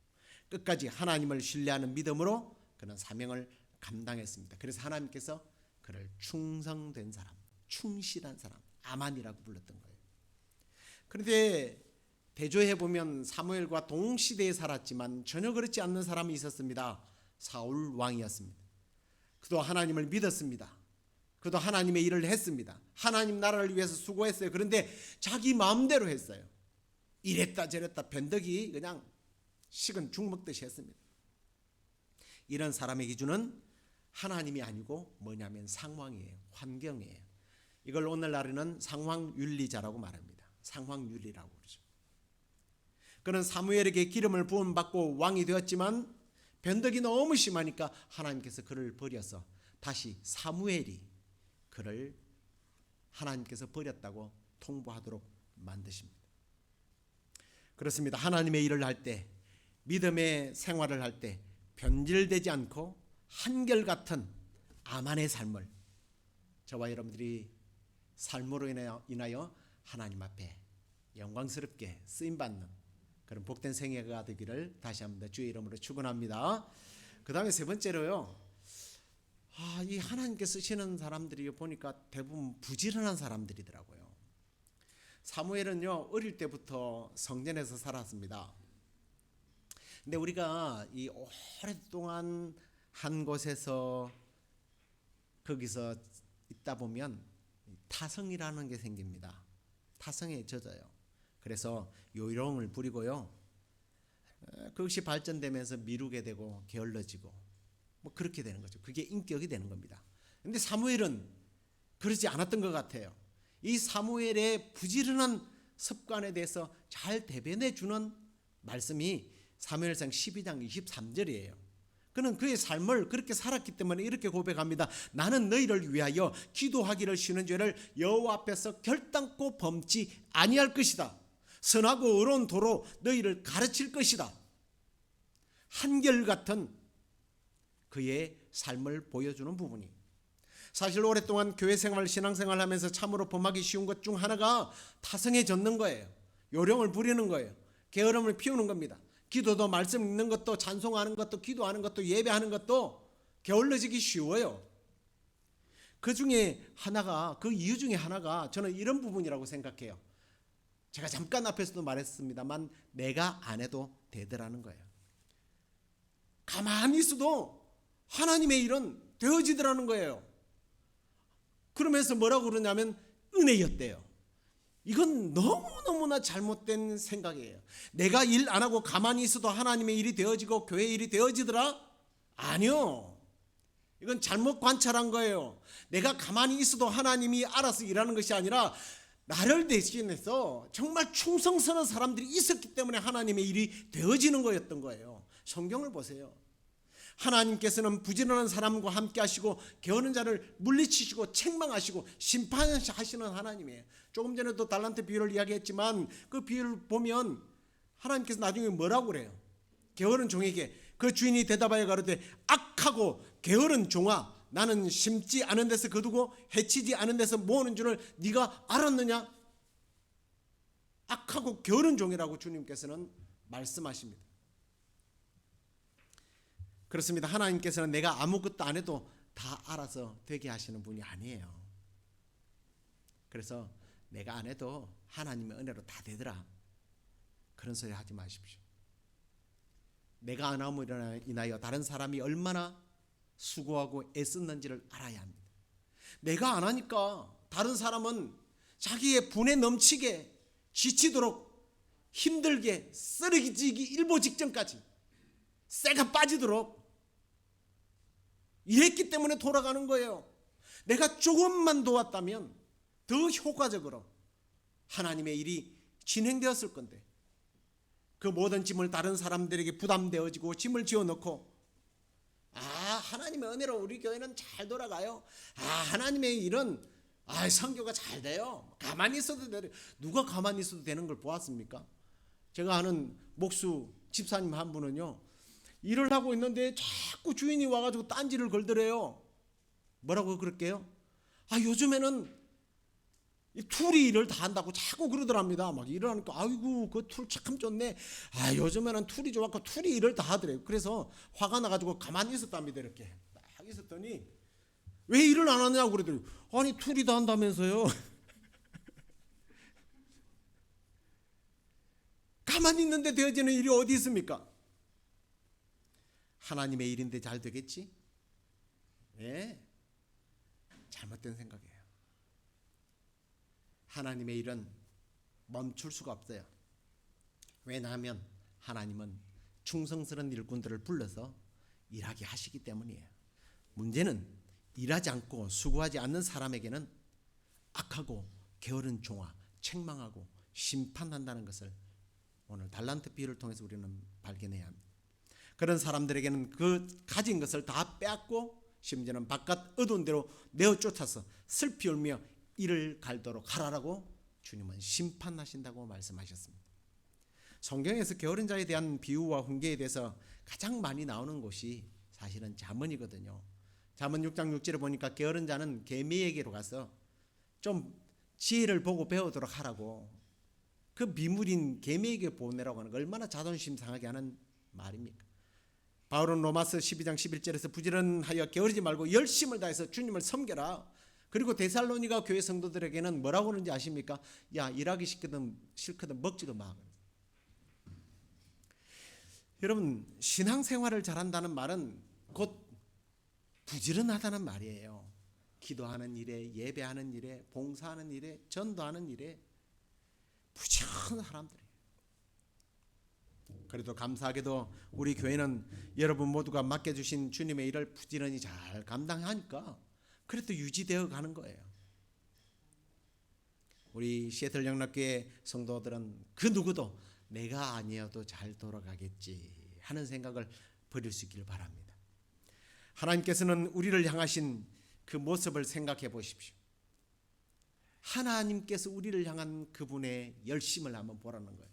끝까지 하나님을 신뢰하는 믿음으로 그는 사명을 감당했습니다. 그래서 하나님께서 그를 충성된 사람, 충실한 사람, 아만이라고 불렀던 거예요. 그런데 대조해 보면 사무엘과 동시대에 살았지만 전혀 그렇지 않는 사람이 있었습니다. 사울 왕이었습니다. 그도 하나님을 믿었습니다. 그도 하나님의 일을 했습니다. 하나님 나라를 위해서 수고했어요. 그런데 자기 마음대로 했어요. 이랬다 저랬다 변덕이 그냥 식은 죽 먹듯이 했습니다. 이런 사람의 기준은 하나님이 아니고 뭐냐면 상황이에요. 환경이에요. 이걸 오늘날에는 상황윤리자라고 말합니다. 상황윤리라고 그러죠. 그는 사무엘에게 기름을 부음받고 왕이 되었지만 변덕이 너무 심하니까 하나님께서 그를 버려서 다시 사무엘이 그를 하나님께서 버렸다고 통보하도록 만드십니다. 그렇습니다. 하나님의 일을 할 때, 믿음의 생활을 할 때 변질되지 않고 한결같은 아만의 삶을 저와 여러분들이 삶으로 인하여 하나님 앞에 영광스럽게 쓰임받는 그런 복된 생애가 되기를 다시 한번 주의 이름으로 축원합니다. 그 다음에 세 번째로요, 이 하나님께 쓰시는 사람들이 보니까 대부분 부지런한 사람들이더라고요. 사무엘은요 어릴 때부터 성전에서 살았습니다. 근데 우리가 이 오랫동안 한 곳에서 거기서 있다 보면 타성이라는 게 생깁니다. 타성에 젖어요. 그래서 요령을 부리고요, 그것이 발전되면서 미루게 되고 게을러지고 뭐 그렇게 되는 거죠. 그게 인격이 되는 겁니다. 그런데 사무엘은 그러지 않았던 것 같아요. 이 사무엘의 부지런한 습관에 대해서 잘 대변해 주는 말씀이 사무엘상 12장 23절이에요. 그는 그의 삶을 그렇게 살았기 때문에 이렇게 고백합니다. 나는 너희를 위하여 기도하기를 쉬는 죄를 여호와 앞에서 결단코 범치 아니할 것이다. 선하고 의로운 도로 너희를 가르칠 것이다. 한결같은 그의 삶을 보여주는 부분이, 사실 오랫동안 교회 생활, 신앙생활 하면서 참으로 범하기 쉬운 것 중 하나가 타성에 젖는 거예요. 요령을 부리는 거예요. 게으름을 피우는 겁니다. 기도도, 말씀 읽는 것도, 찬송하는 것도, 기도하는 것도, 예배하는 것도 게을러지기 쉬워요. 그 중에 하나가, 그 이유 중에 하나가 저는 이런 부분이라고 생각해요. 제가 잠깐 앞에서도 말했습니다만 내가 안 해도 되더라는 거예요. 가만히 있어도 하나님의 일은 되어지더라는 거예요. 그러면서 뭐라고 그러냐면 은혜였대요. 이건 너무너무나 잘못된 생각이에요. 내가 일 안 하고 가만히 있어도 하나님의 일이 되어지고 교회 일이 되어지더라? 아니요. 이건 잘못 관찰한 거예요. 내가 가만히 있어도 하나님이 알아서 일하는 것이 아니라 나를 대신해서 정말 충성스러운 사람들이 있었기 때문에 하나님의 일이 되어지는 거였던 거예요. 성경을 보세요. 하나님께서는 부지런한 사람과 함께 하시고 게으른 자를 물리치시고 책망하시고 심판하시는 하나님이에요. 조금 전에도 달란트 비유를 이야기했지만 그 비유를 보면 하나님께서 나중에 뭐라고 그래요? 게으른 종에게 그 주인이 대답하여 가로되 악하고 게으른 종아, 나는 심지 않은 데서 거두고 해치지 않은 데서 모으는 줄을 네가 알았느냐? 악하고 게으른 종이라고 주님께서는 말씀하십니다. 그렇습니다. 하나님께서는 내가 아무것도 안 해도 다 알아서 되게 하시는 분이 아니에요. 그래서 내가 안 해도 하나님의 은혜로 다 되더라, 그런 소리 하지 마십시오. 내가 안 함으로 인하여 다른 사람이 얼마나 수고하고 애썼는지를 알아야 합니다. 내가 안 하니까 다른 사람은 자기의 분에 넘치게, 지치도록, 힘들게, 쓰러지기 일보 직전까지 쇠가 빠지도록 일했기 때문에 돌아가는 거예요. 내가 조금만 도왔다면 더 효과적으로 하나님의 일이 진행되었을 건데, 그 모든 짐을 다른 사람들에게 부담되어지고 짐을 지어놓고, 하나님의 은혜로 우리 교회는 잘 돌아가요, 하나님의 일은 선교가 잘 돼요, 가만히 있어도 돼요. 누가 가만히 있어도 되는 걸 보았습니까? 제가 아는 목수 집사님 한 분은요, 일을 하고 있는데 자꾸 주인이 와가지고 딴지를 걸더래요. 뭐라고 그럴게요? 요즘에는 툴이 일을 다 한다고 자꾸 그러더랍니다. 막 일을 하니까 아이고 그 툴 참 좋네. 요즘에는 툴이 좋았고 툴이 일을 다 하더래요. 그래서 화가 나가지고 가만히 있었답니다. 이렇게 딱 있었더니 왜 일을 안 하냐고 그러더니 아니 툴이 다 한다면서요. 가만히 있는데 되어지는 일이 어디 있습니까? 하나님의 일인데 잘 되겠지? 네, 잘못된 생각이에요. 하나님의 일은 멈출 수가 없어요. 왜냐하면 하나님은 충성스러운 일꾼들을 불러서 일하게 하시기 때문이에요. 문제는 일하지 않고 수고하지 않는 사람에게는 악하고 게으른 종아, 책망하고 심판한다는 것을 오늘 달란트 비유를 통해서 우리는 발견해야 합니다. 그런 사람들에게는 그 가진 것을 다 빼앗고 심지어는 바깥 어두운 데로 내어 쫓아서 슬피 울며 이를 갈도록 하라라고 주님은 심판하신다고 말씀하셨습니다. 성경에서 게으른 자에 대한 비유와 훈계에 대해서 가장 많이 나오는 곳이 사실은 잠언이거든요. 잠언 6장 6절에 보니까 게으른 자는 개미에게로 가서 좀 지혜를 보고 배우도록 하라고, 그 미물인 개미에게 보내라고 하는 거 얼마나 자존심 상하게 하는 말입니까? 바울은 로마서 12장 11절에서 부지런하여 게으르지 말고 열심을 다해서 주님을 섬겨라. 그리고 데살로니가 교회 성도들에게는 뭐라고 하는지 아십니까? 야, 일하기 싫거든 먹지도 마. 여러분, 신앙생활을 잘한다는 말은 곧 부지런하다는 말이에요. 기도하는 일에, 예배하는 일에, 봉사하는 일에, 전도하는 일에 부지런한 사람들이에요. 그래도 감사하게도 우리 교회는 여러분 모두가 맡겨주신 주님의 일을 부지런히 잘 감당하니까 그래도 유지되어 가는 거예요. 우리 시애틀 영락교회 성도들은 그 누구도 내가 아니어도 잘 돌아가겠지 하는 생각을 버릴 수 있기를 바랍니다. 하나님께서는 우리를 향하신 그 모습을 생각해 보십시오. 하나님께서 우리를 향한 그분의 열심을 한번 보라는 거예요.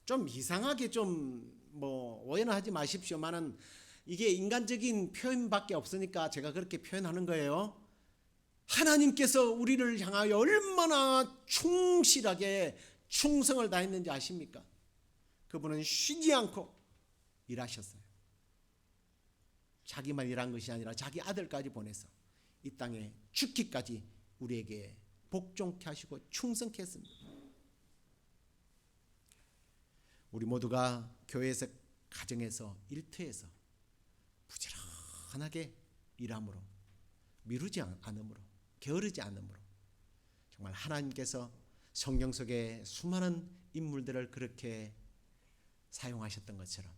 좀 이상하게 좀 오해는 하지 마십시오만은 이게 인간적인 표현밖에 없으니까 제가 그렇게 표현하는 거예요. 하나님께서 우리를 향하여 얼마나 충실하게 충성을 다했는지 아십니까? 그분은 쉬지 않고 일하셨어요. 자기만 일한 것이 아니라 자기 아들까지 보내서 이 땅에 죽기까지 우리에게 복종케 하시고 충성케 했습니다. 우리 모두가 교회에서, 가정에서, 일터에서 부지런하게 일함으로, 미루지 않음으로, 게으르지 않음으로 정말 하나님께서 성경 속에 수많은 인물들을 그렇게 사용하셨던 것처럼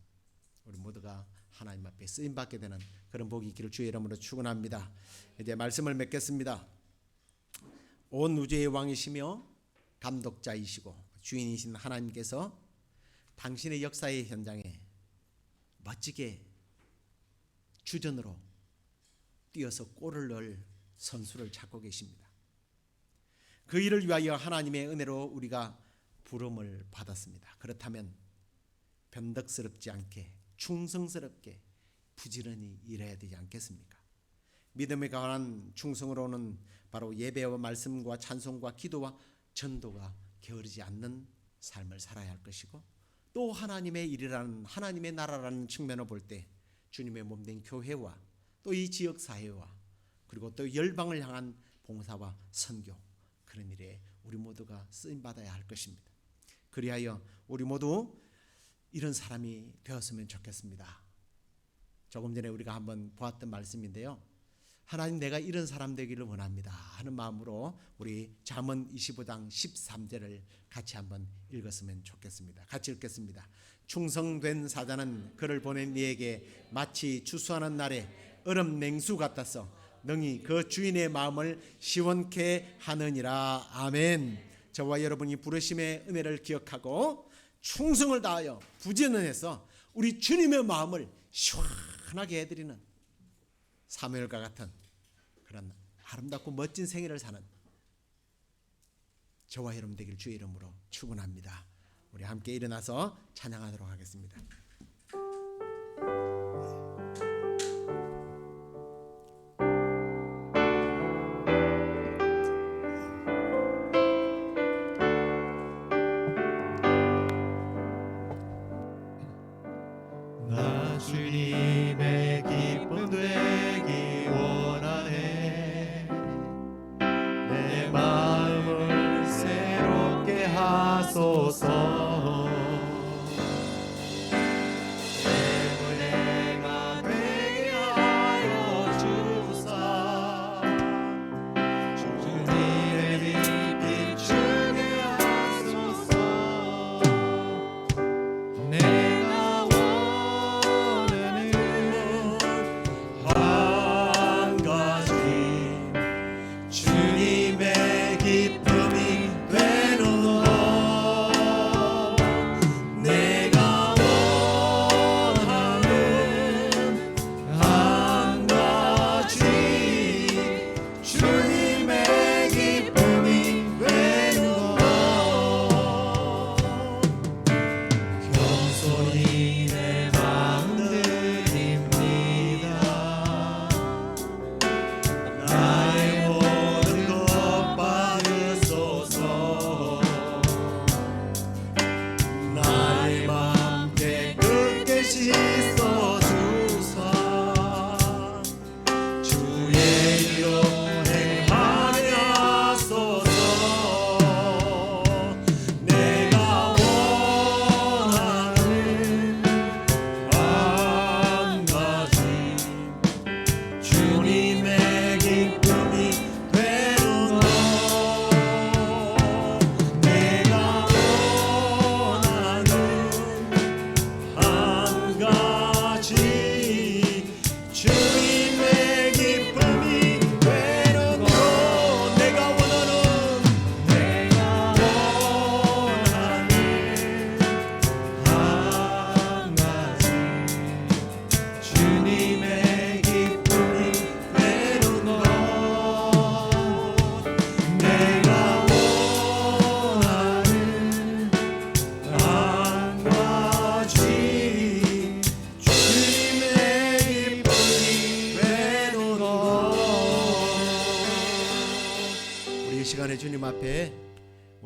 우리 모두가 하나님 앞에 쓰임받게 되는 그런 복이 있기를 주의 이름으로 축원합니다. 이제 말씀을 맺겠습니다. 온 우주의 왕이시며 감독자이시고 주인이신 하나님께서 당신의 역사의 현장에 멋지게 주전으로 뛰어서 골을 넣을 선수를 찾고 계십니다. 그 일을 위하여 하나님의 은혜로 우리가 부름을 받았습니다. 그렇다면 변덕스럽지 않게 충성스럽게 부지런히 일해야 되지 않겠습니까? 믿음에 관한 충성으로는 바로 예배와 말씀과 찬송과 기도와 전도가 게으르지 않는 삶을 살아야 할 것이고, 또 하나님의 일이라는, 하나님의 나라라는 측면을 볼 때 주님의 몸된 교회와 또 이 지역 사회와 그리고 또 열방을 향한 봉사와 선교, 그런 일에 우리 모두가 쓰임 받아야 할 것입니다. 그리하여 우리 모두 이런 사람이 되었으면 좋겠습니다. 조금 전에 우리가 한번 보았던 말씀인데요. 하나님, 내가 이런 사람 되기를 원합니다 하는 마음으로 우리 잠언 25장 13절을 같이 한번 읽었으면 좋겠습니다. 같이 읽겠습니다. 충성된 사자는 그를 보낸 이에게 마치 추수하는 날에 얼음 냉수 같아서 능히 그 주인의 마음을 시원케 하느니라. 아멘. 저와 여러분이 부르심의 은혜를 기억하고 충성을 다하여 부지런해서 우리 주님의 마음을 시원하게 해드리는 사무엘과 같은 그런 아름답고 멋진 생애를 사는 저와 여러분 되길 주의 이름으로 축원합니다. 우리 함께 일어나서 찬양하도록 하겠습니다. 나 주님의 기쁨 되기 원하네. 내 마음을 새롭게 하소서. 내 은혜가 되게 하여 주사. 주님의 빛 비추게 하소서. 내가 원하는 한 가지, 주님의 기쁨이 되는 것.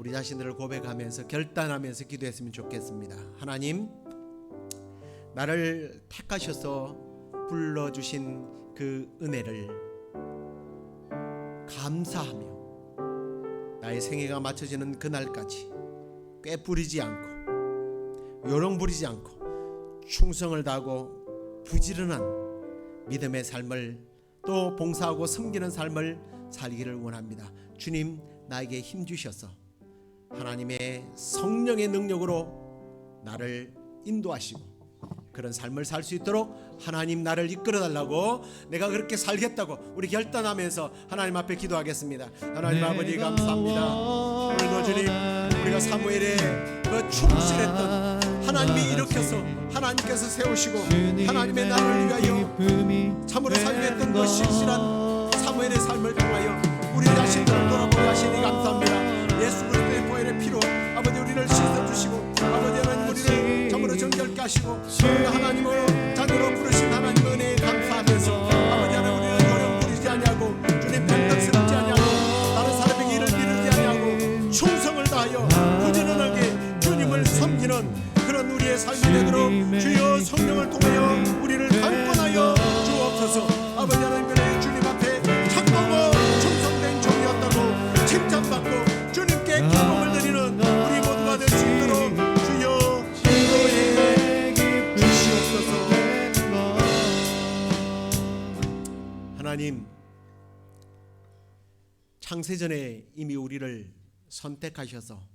우리 자신들을 고백하면서 결단하면서 기도했으면 좋겠습니다. 하나님, 나를 택하셔서 불러주신 그 은혜를 감사하며 나의 생애가 맞춰지는 그날까지 꾀부리지 않고 요령 부리지 않고 충성을 다하고 부지런한 믿음의 삶을 또 봉사하고 섬기는 삶을 살기를 원합니다. 주님, 나에게 힘 주셔서 하나님의 성령의 능력으로 나를 인도하시고 그런 삶을 살 수 있도록 하나님 나를 이끌어 달라고, 내가 그렇게 살겠다고 우리 결단하면서 하나님 앞에 기도하겠습니다. 하나님 아버지, 감사합니다. 오늘도 주님, 우리가 사무엘의 그 충실했던 하나님이 일으켜서 하나님께서 세우시고 하나님의 나라를 위하여 참으로 사용했던 그 신실한 사무엘의 삶을 통하여 우리 자신들을 돌아보게 하시니 감사합니다. 예수 그리스도의 보혈의 피로 아버지 우리를 씻어주시고 아버지 하나님 우리를 참으로 정결케 하시고 하나님으로 자녀로 부르신 하나님 은혜에 감사하면서 아버지 하나님 우리를 노력 부리지 아니하고 주님 변덕스럽지 아니하고 다른 사람에게 일을 이루지 아니하고 충성을 다하여 부지런하게 주님을 섬기는 그런 우리의 삶이 되도록 주여 성령을 통하여 우리를 강권하여 주옵소서. 아버지 하나님 주님 앞에 착하고 충성된 종이었다고 칭찬받고 주님께 기쁨을 드리는 우리 모두가 될 수 있도록 주여 인도해 주시옵소서. 하나님, 창세전에 이미 우리를 선택하셔서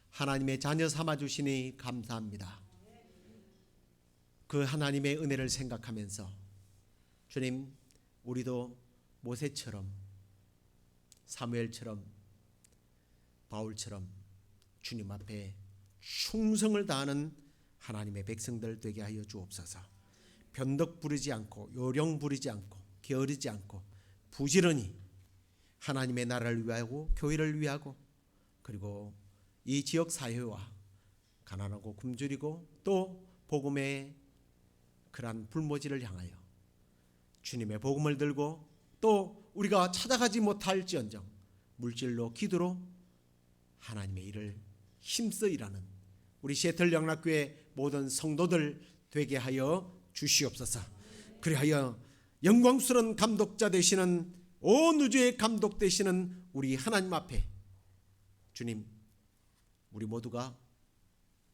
하나님의 자녀 삼아주시니 감사합니다. 그 하나님의 은혜를 생각하면서 주님, 우리도 모세처럼 사무엘처럼 바울처럼 주님 앞에 충성을 다하는 하나님의 백성들 되게 하여 주옵소서. 변덕 부리지 않고 요령 부리지 않고 게으르지 않고 부지런히 하나님의 나라를 위하고 교회를 위하고 그리고 이 지역 사회와 가난하고 굶주리고 또 복음의 그러한 불모지를 향하여 주님의 복음을 들고 또 우리가 찾아가지 못할지언정 물질로 기도로 하나님의 일을 힘써 일하는 우리 시애틀 영락교회 모든 성도들 되게 하여 주시옵소서. 그리하여 영광스러운 감독자 되시는 온 우주의 감독 되시는 우리 하나님 앞에 주님, 우리 모두가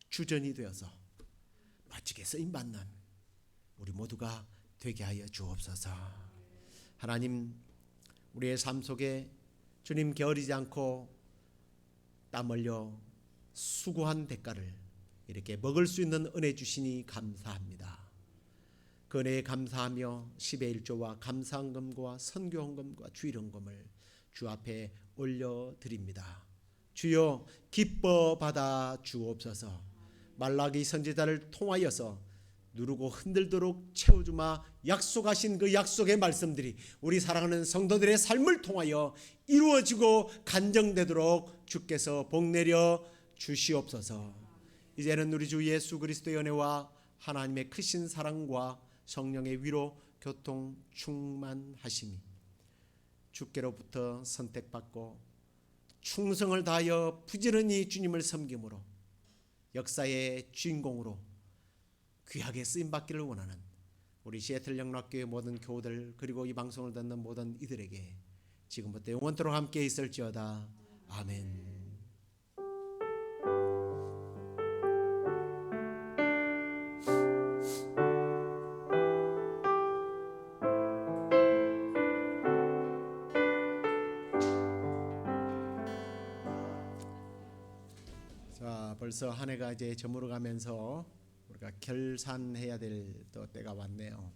주전이 되어서 멋지게 쓰임받는 우리 모두가 되게 하여 주옵소서. 하나님, 우리의 삶 속에 주님 게으르지 않고 땀 흘려 수고한 대가를 이렇게 먹을 수 있는 은혜 주시니 감사합니다. 그 은혜에 감사하며 10의 1조와 감사헌금과 선교헌금과 주일헌금을 주 앞에 올려드립니다. 주여 기뻐 받아 주옵소서. 말라기 선지자를 통하여서 누르고 흔들도록 채워주마 약속하신 그 약속의 말씀들이 우리 사랑하는 성도들의 삶을 통하여 이루어지고 간정되도록 주께서 복내려 주시옵소서. 이제는 우리 주 예수 그리스도의 은혜와 하나님의 크신 사랑과 성령의 위로 교통 충만하심이 주께로부터 선택받고 충성을 다하여 부지런히 주님을 섬김으로 역사의 주인공으로 귀하게 쓰임받기를 원하는 우리 시애틀 영락교회 모든 교우들 그리고 이 방송을 듣는 모든 이들에게 지금부터 영원토록 함께 있을지어다. 아멘. 자, 벌써 한 해가 이제 저물어가면서 우리가 결산해야 될 또 때가 왔네요.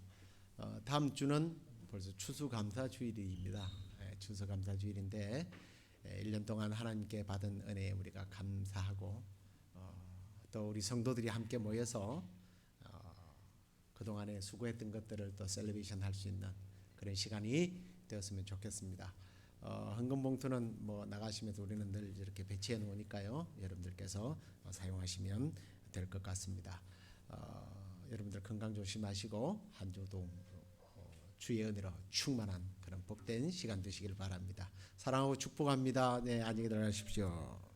다음 주는 벌써 추수감사주일입니다. 추수감사주일인데 1년 동안 하나님께 받은 은혜에 우리가 감사하고 또 우리 성도들이 함께 모여서 그동안에 수고했던 것들을 또 셀레브레이션 할 수 있는 그런 시간이 되었으면 좋겠습니다. 헌금 봉투는 뭐 나가시면서 우리는 늘 이렇게 배치해 놓으니까요. 여러분들께서 사용하시면 될 것 같습니다. 여러분들 건강 조심하시고 한 주도 주의 은혜로 충만한 그런 복된 시간 되시길 바랍니다. 사랑하고 축복합니다. 네, 안녕히 들어가십시오.